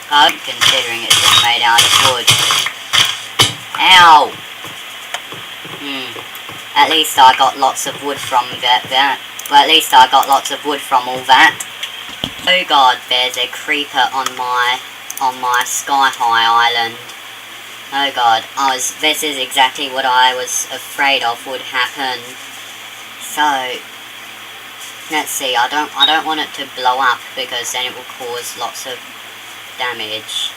considering it's just made out of wood. Ow! At least I got lots of wood from that. Well, at least I got lots of wood from all that. Oh god, there's a creeper on my sky high island. Oh god, this is exactly what I was afraid of would happen. So, let's see, I don't want it to blow up because then it will cause lots of damage.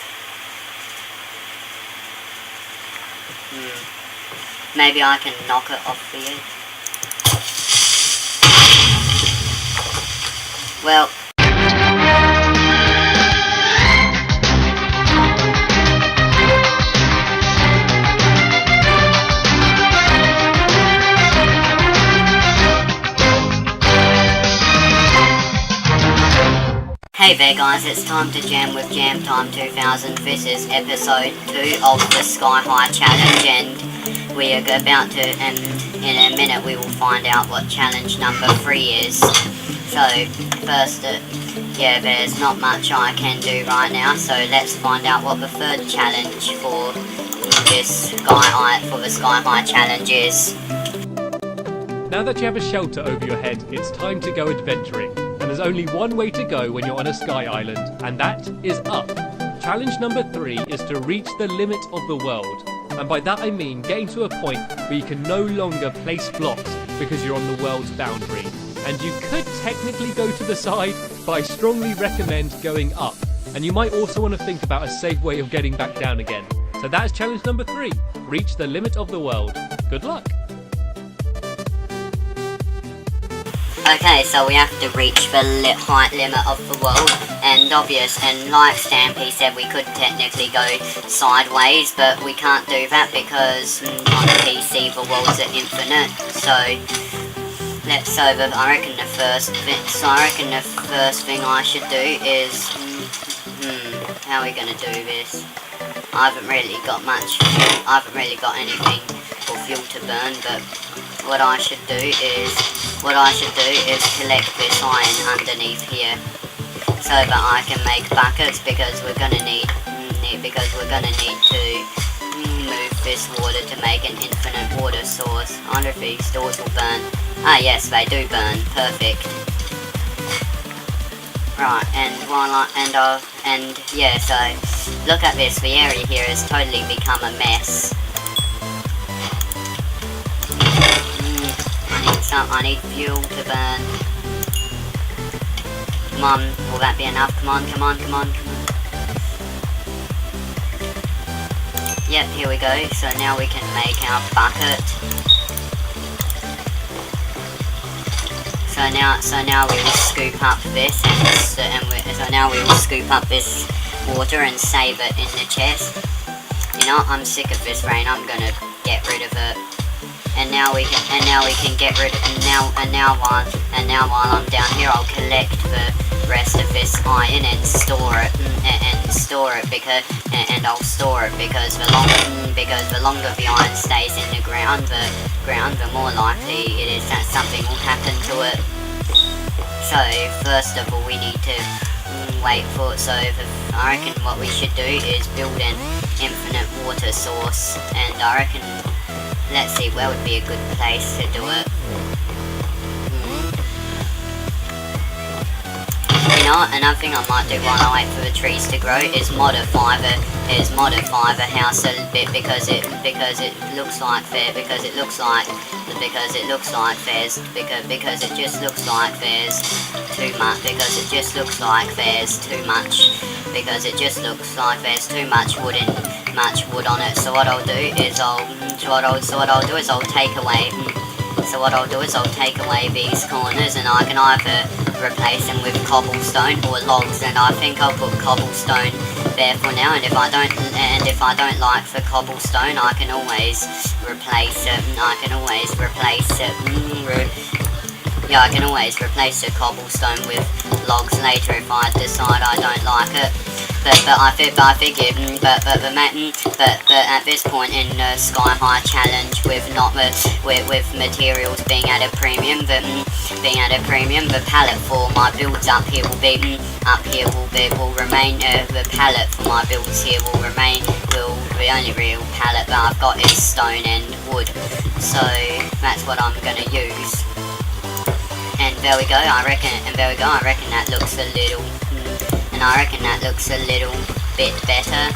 Maybe I can knock it off for you. Well, hey there guys, it's time to jam with Jam Time 2000. This is episode 2 of the Sky High Challenge, and we are about to, and in a minute we will find out what challenge number 3 is. So, first, yeah, there's not much I can do right now, so let's find out what the third challenge for this Sky High Challenge is. Now that you have a shelter over your head, it's time to go adventuring. And there's only one way to go when you're on a sky island, and that is up. Challenge number 3 is to reach the limit of the world. And by that I mean getting to a point where you can no longer place blocks because you're on the world's boundary. And you could technically go to the side, but I strongly recommend going up. And you might also want to think about a safe way of getting back down again. So that is challenge number 3, reach the limit of the world. Good luck! Okay, so we have to reach the height limit of the world, and like Stampy said, we could technically go sideways, but we can't do that because on the PC the world's at infinite. So I reckon the first thing I should do is how are we gonna do this? I haven't really got anything for fuel to burn, but what I should do is collect this iron underneath here so that I can make buckets, because we're gonna need to move this water to make an infinite water source. I wonder if these doors will burn. Ah yes, they do burn. Perfect. Right, yeah, so look at this, the area here has totally become a mess. I need fuel to burn. Come on, will that be enough? Come on. Yep, here we go. So now we can make our bucket. So now we will scoop up this, now we will scoop up this water and save it in the chest. You know, I'm sick of this rain. I'm gonna get rid of it. And now we can get rid of while I'm down here, I'll collect the rest of this iron and store it because the longer the iron stays in the ground, the more likely it is that something will happen to it. So first of all, we need to I reckon what we should do is build an infinite water source, and I reckon, let's see, where would be a good place to do it? You know, another thing I might do while I wait for the trees to grow is modify the house a little bit, because it just looks like there's much wood on it. So what I'll do is I'll take away these corners, and I can either replace them with cobblestone or logs, and I think I'll put cobblestone there for now, and if I don't like the cobblestone, I can always replace it. I can always replace the cobblestone with logs later if I decide I don't like it. but at this point in the Sky High Challenge, with materials being at a premium, the palette for my builds up here will remain. The palette for my builds here will remain. The only real palette that I've got is stone and wood, so that's what I'm gonna use. And there we go. I reckon that looks a little. And I reckon that looks a little bit better.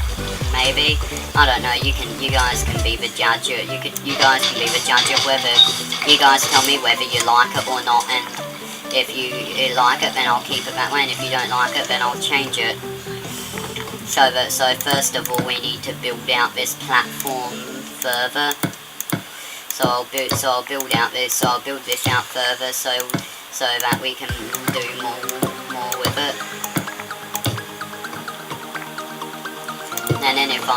Maybe. I don't know. You guys can be the judge. You guys can be the judge of whether. You guys tell me whether you like it or not. And if you like it, then I'll keep it that way. And if you don't like it, then I'll change it. So first of all, we need to build out this platform further. So I'll build this out further, so that we can do more with it. And then if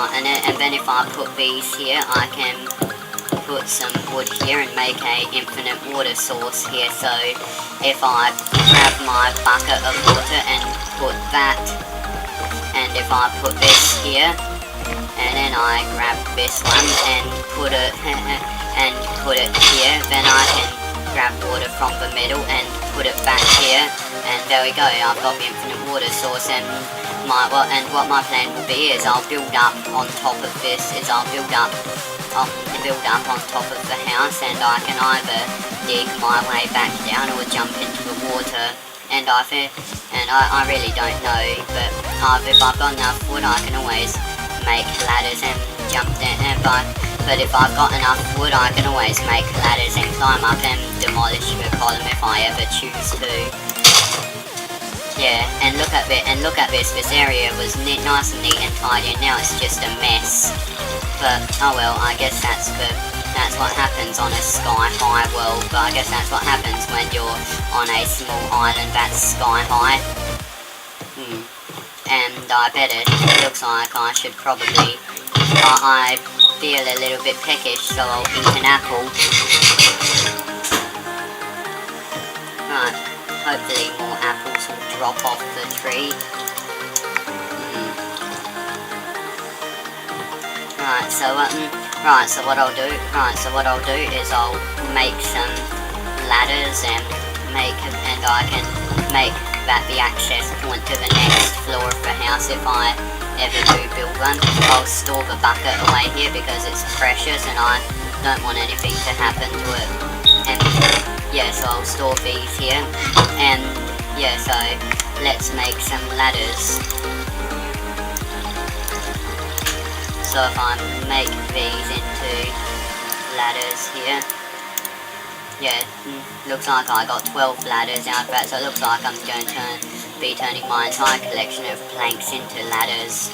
I put these here, I can put some wood here and make a infinite water source here. So if I grab my bucket of water and put that, and if I put this here, and then I grab this one and put it here, then I can grab water from the middle and put it back here, and there we go. I've got the infinite water source, and what my plan will be is I'll build up on top of this. I'll build up on top of the house, and I can either dig my way back down or jump into the water. And I really don't know, but if I've got enough wood, I can always make ladders and jump down. But if I've got enough wood, I can always make ladders and climb up and demolish the column if I ever choose to. Yeah, and look at this. This area was nice and neat and tidy, and now it's just a mess. But oh well, I guess that's what happens on a Sky High world. But I guess that's what happens when you're on a small island that's sky high. And I bet it looks like I should probably. I feel a little bit peckish, so I'll eat an apple. Right, hopefully more apples will drop off the tree. Right, so what I'll do is I'll make some ladders and I can make that the access point to the next floor of the house if I ever do build one. I'll store the bucket away here because it's precious and I don't want anything to happen to it. And yeah, so I'll store these here. And yeah, so let's make some ladders. So if I make these into ladders here, yeah, looks like I got 12 ladders out of that, so it looks like I'm going to be turning my entire collection of planks into ladders.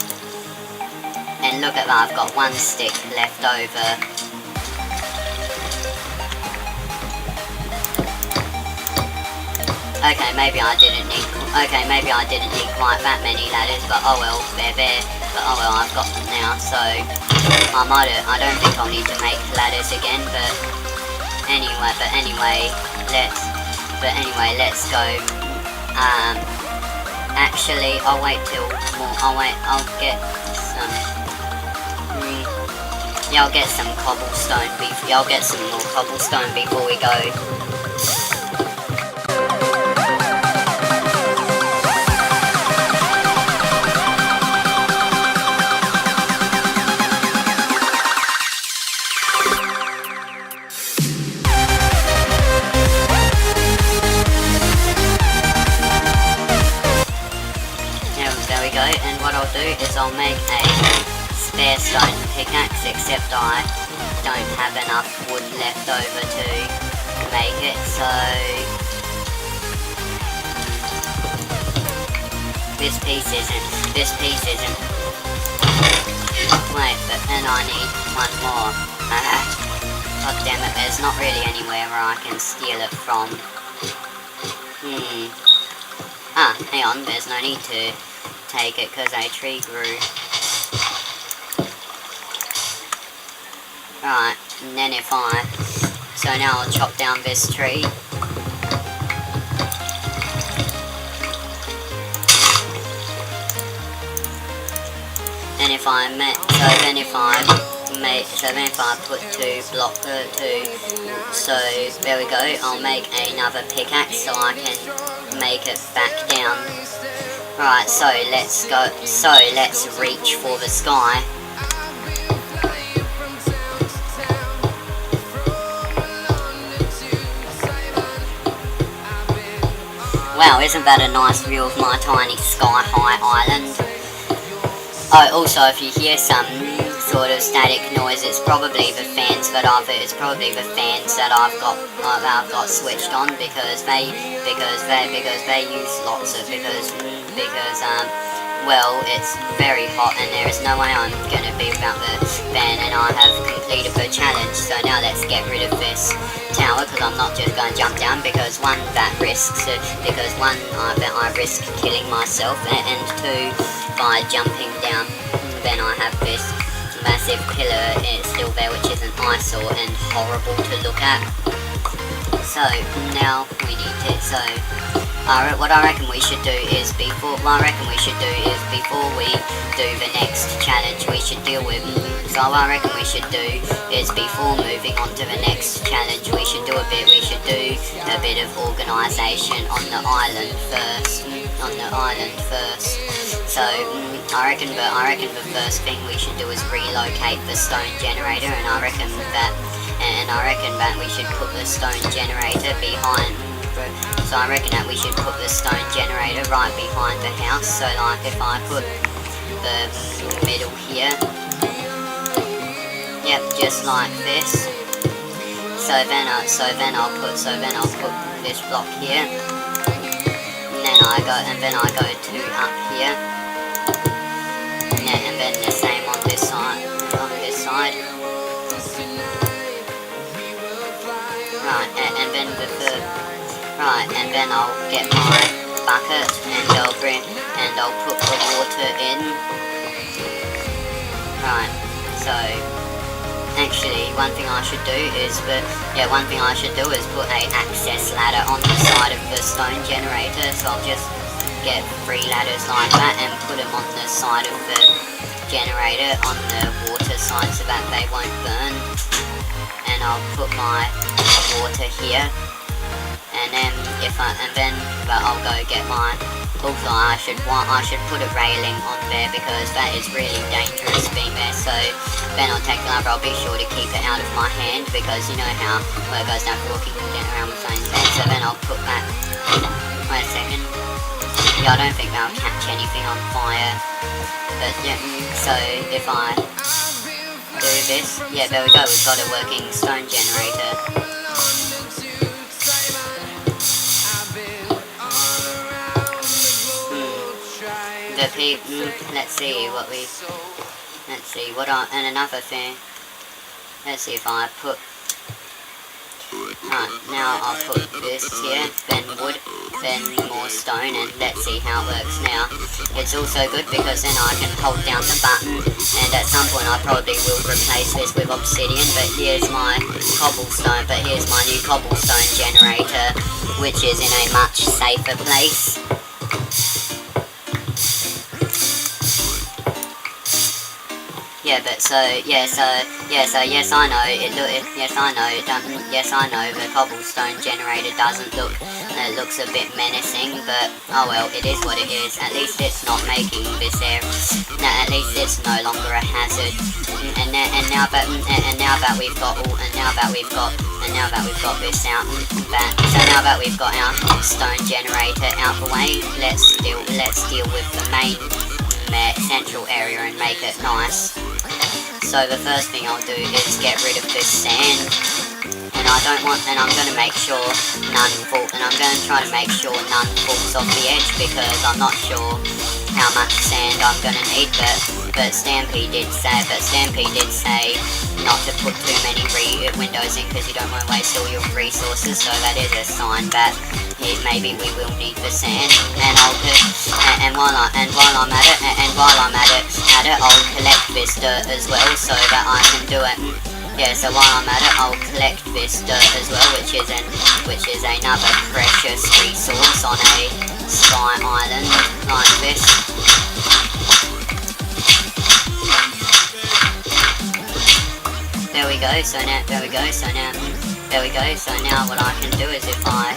And look at that, I've got one stick left over. Okay, maybe I didn't need quite that many ladders, but oh well, they're there. But oh well, I've got them now, so I don't think I'll need to make ladders again, but anyway, let's go. Actually, I'll get some. Yeah, I'll get some cobblestone. I'll get some more cobblestone before we go. And what I'll do is I'll make a spare stone pickaxe, except I don't have enough wood left over to make it, so this piece isn't. Wait, but then I need one more. God damn it, there's not really anywhere where I can steal it from. Hang on, there's no need to take it because a tree grew. Right, and then so now I'll chop down this tree. if I put two, so there we go. I'll make another pickaxe so I can make it back down. Right, so let's go. So let's reach for the sky. Wow, isn't that a nice view of my tiny sky-high island? Oh, also, if you hear some sort of static noise, it's probably the fans that I've got switched on because they use lots of well, it's very hot and there is no way I'm going to be without the fan, and I have completed the challenge. So now let's get rid of this tower because I'm not just going to jump down, because one, I risk killing myself, and two, by jumping down, then I have this massive pillar still there, which is an eyesore and horrible to look at. So now we need to. What I reckon we should do is before we do the next challenge, we should deal with. So what I reckon we should do is before moving on to the next challenge, we should do a bit of organisation on the island first. So I reckon the first thing we should do is relocate the stone generator, and I reckon that we should put the stone generator behind. So I reckon that we should put the stone generator right behind the house. So like if I put the middle here, yep, just like this. So then I'll put this block here, and then I go to up here, and then the same on this side. Right, and then the third. Right, and then I'll get my bucket and I'll put the water in. Right, so actually one thing I should do is put a access ladder on the side of the stone generator. So I'll just get 3 ladders like that and put them on the side of the generator on the water side so that they won't burn. And I'll put my water here. But I'll go get my. Also, I should put a railing on there because that is really dangerous being there. So then I'll take the lever. I'll be sure to keep it out of my hand because you know how it goes down walking around with phones there. So then I'll put that. Wait a second. Yeah, I don't think that'll catch anything on fire. But yeah, so if I do this, yeah, there we go. We've got a working stone generator. Let's see if I put. Right, now I'll put this here, then wood, then more stone, and let's see how it works now. It's also good because then I can hold down the button, and at some point I probably will replace this with obsidian, but here's my new cobblestone generator, which is in a much safer place. Yes, I know the cobblestone generator doesn't look, it looks a bit menacing, but oh well, it is what it is. At least it's not making this area. At least it's no longer a hazard. And now that we've got this out, so now that we've got our stone generator out the way, let's deal with the main central area and make it nice. So the first thing I'll do is get rid of this sand, and I'm going to make sure none falls off the edge because I'm not sure how much sand I'm going to need, but Stampy did say not to put too many windows in because you don't want to waste all your resources, so that is a sign that maybe we will need the sand. And while I'm at it, I'll collect this dirt as well so that I can do it. Yeah, so while I'm at it, I'll collect this dirt as well, which is another precious resource on a sky island like this. go. So now, there we go. So now, there we go. So now what I can do is if I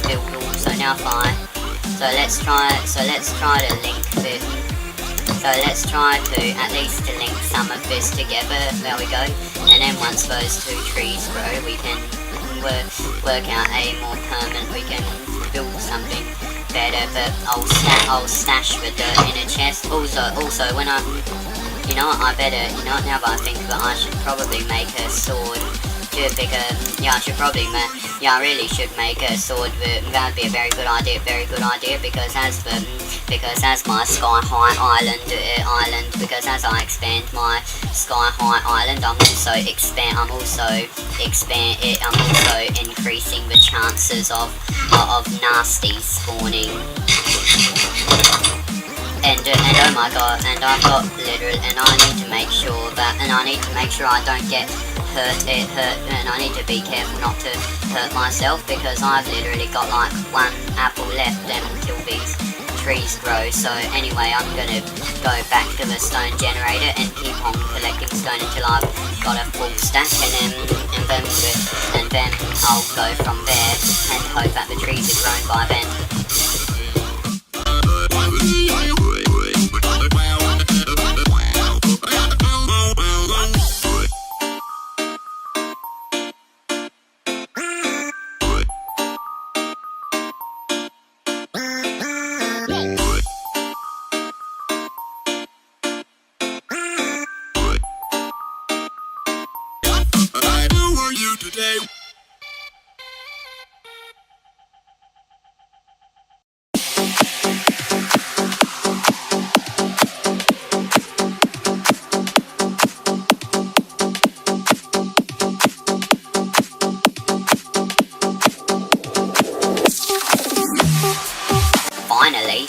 build all. So now if I, so let's try to link this. So let's try to at least to link some of this together. There we go. And then once those two trees grow, we can work out a more permanent. We can build something better. But I'll stash the dirt in a chest. Also when I, you know what? I better. You know what? Now that I think that I should probably make a sword. Yeah, I should probably I really should make a sword. That would be a very good idea, because as my sky high island, because as I expand my sky high island, I'm also increasing the chances of nasties spawning. And oh my god, and I've got literal, and I need to make sure that, I don't get hurt, and I need to be careful not to hurt myself, because I've literally got like one apple left until these trees grow. So anyway, I'm gonna go back to the stone generator and keep on collecting stone until I've got a full stack, and then I'll go from there and hope that the trees are grown by then. Today. Finally,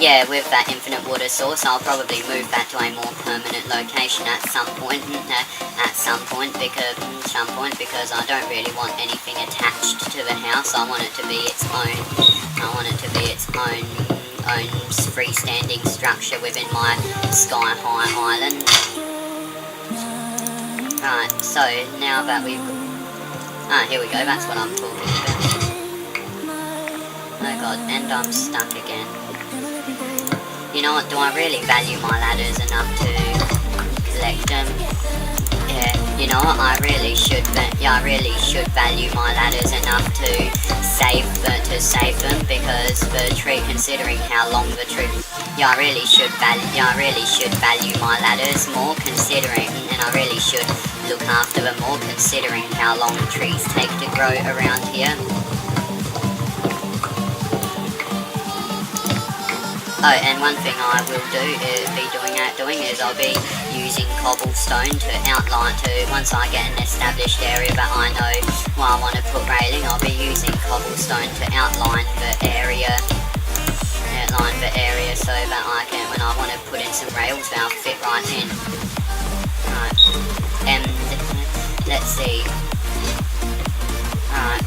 yeah, with that infinite water source, I'll probably move that to a more permanent location at some point. Because I don't really want anything attached to the house. I want it to be its own. Own freestanding structure within my sky high island. Right. So now that we've here we go. That's what I'm talking about. Oh god, and I'm stuck again. You know what? Do I really value my ladders enough to collect them? Yeah, you know what? I really should value my ladders enough to save them, because the tree, considering how long the tree, I really should value my ladders more, considering, and I really should look after them more, considering how long trees take to grow around here. Oh, and one thing I will doing is I'll be using cobblestone to outline once I get an established area that I know where I want to put railing. I'll be using cobblestone to outline the area, so that I can, when I want to put in some rails, they'll fit right in. Right, and let's see. Right.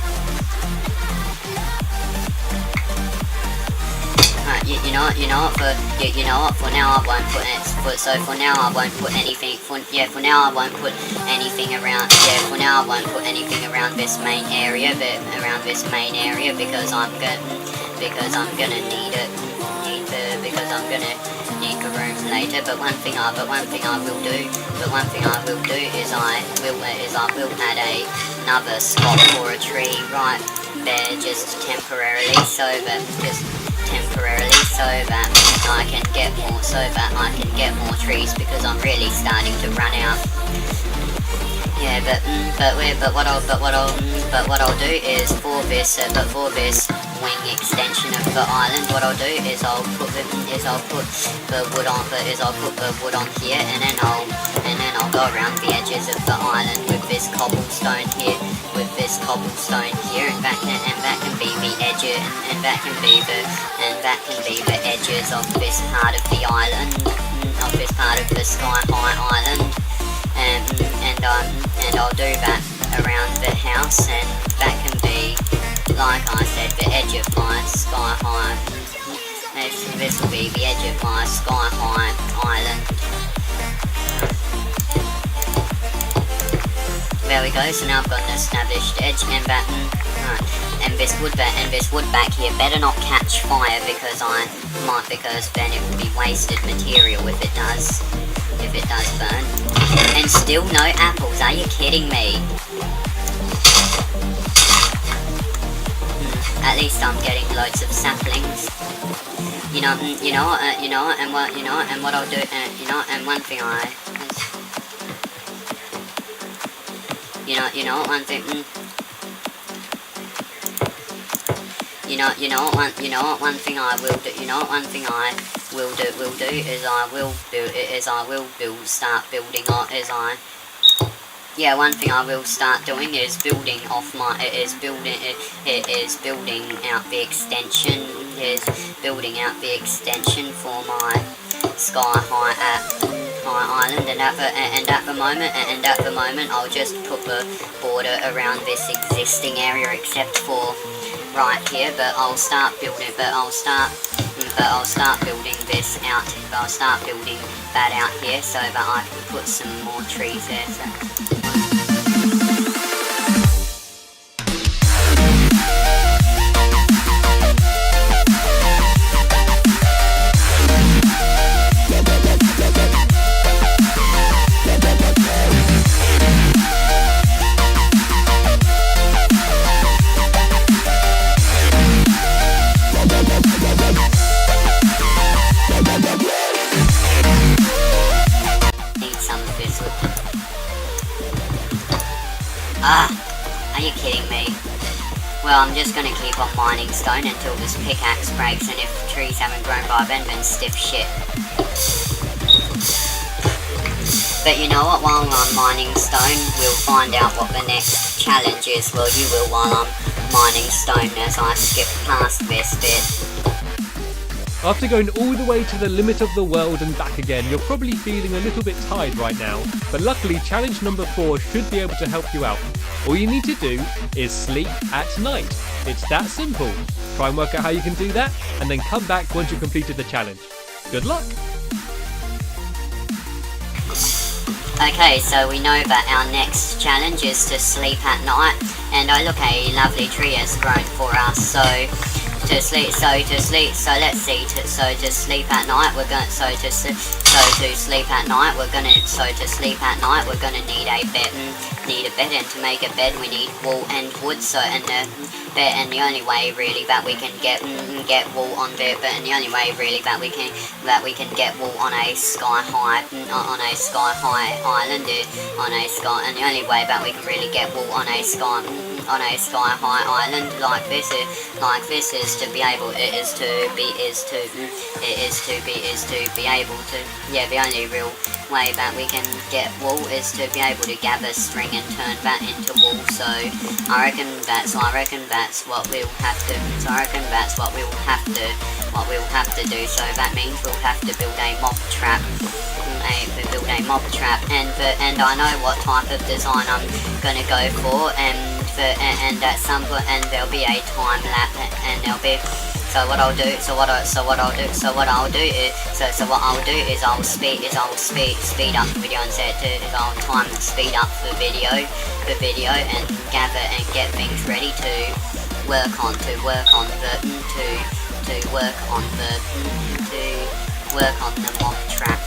You know what? For now I won't put it. For now I won't put anything. For now I won't put anything around. For now I won't put anything around this main area. Because I'm gonna need it. Because I'm gonna need the room later. But one thing I will do is I will add another spot for a tree right there, just temporarily, so that I can get more trees, because I'm really starting to run out. Yeah, but what I'll do is for this wing extension of the island, what I'll do is I'll put the wood on here, and then I'll go around the edges of the island with this cobblestone here, and that can be the edges, and that can be the edges of this part of the island, of this part of the sky high island, and I'll do that around the house, and that can be, like I said, the edge of my sky high. This will be the edge of my sky high island. we go. So now I've got an established edge and batten. And this wood back here better not catch fire because then it will be wasted material if it does burn. And still no apples. Are you kidding me? At least I'm getting loads of saplings. And what I'll do, and one thing one thing I will do, one thing I will start doing is building out the extension for my Sky High Island, and at the moment I'll just put the border around this existing area except for right here, but I'll start building this out. I'll start building that out here so that I can put some more trees there. So. Are you kidding me? Well, I'm just gonna keep on mining stone until this pickaxe breaks, and if trees haven't grown by then stiff shit. But you know what, while I'm mining stone, we'll find out what the next challenge is. Well, you will while I'm mining stone as I skip past this bit. After going all the way to the limit of the world and back again, you're probably feeling a little bit tired right now, but luckily challenge number 4 should be able to help you out. All you need to do is sleep at night. It's that simple. Try and work out how you can do that, and then come back once you've completed the challenge. Good luck! Okay, so we know that our next challenge is to sleep at night, and I look, a lovely tree has grown for us, so to sleep at night we're gonna need a bed, and to make a bed we need wool and wood, and the only way really that we can get wool on there, and the only way really that we can get wool on a Sky High Island, and the only way that we can really get wool on a Sky High Island like this is to be able the only real way that we can get wool is to be able to gather string and turn that into wool. So I reckon that's what we'll have to do. So that means we'll have to build a mob trap. And I know what type of design I'm gonna go for, and at some point, and there'll be a time lapse, and there'll be. So what I'll do is I'll speed up the video and I'll time speed up the video and gather and get things ready to work on the mob trap.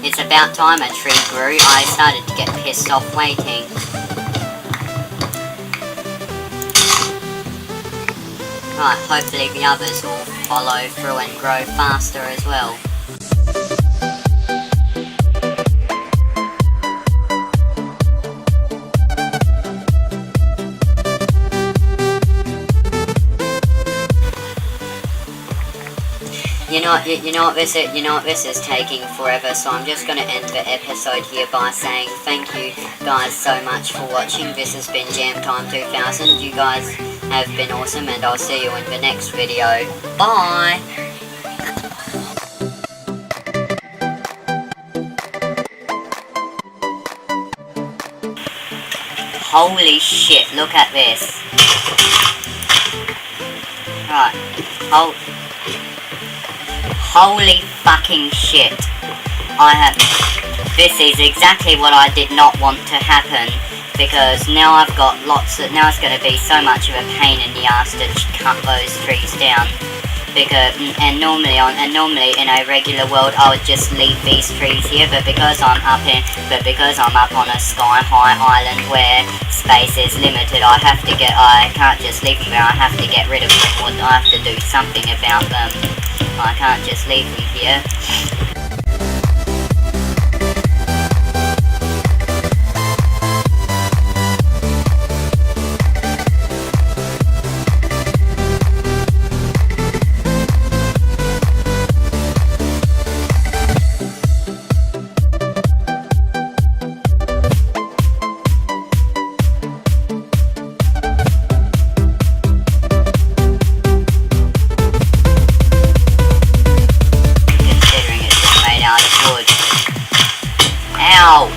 It's about time a tree grew. I started to get pissed off waiting. Right, hopefully the others will follow through and grow faster as well. You know what this is taking forever, so I'm just gonna end the episode here by saying thank you guys so much for watching. This has been Jam Time 2000. You guys have been awesome, and I'll see you in the next video. Bye! Holy shit, look at this. Right, holy fucking shit. This is exactly what I did not want to happen, because now I've got now it's going to be so much of a pain in the ass to cut those trees down. Because, and normally in a regular world I would just leave these trees here, but because I'm up on a sky-high island where space is limited, I can't just leave them there. I have to get rid of them, or I have to do something about them. I can't just leave them here. Ow!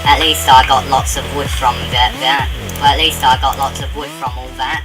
At least I got lots of wood from that. Well, at least I got lots of wood from all that.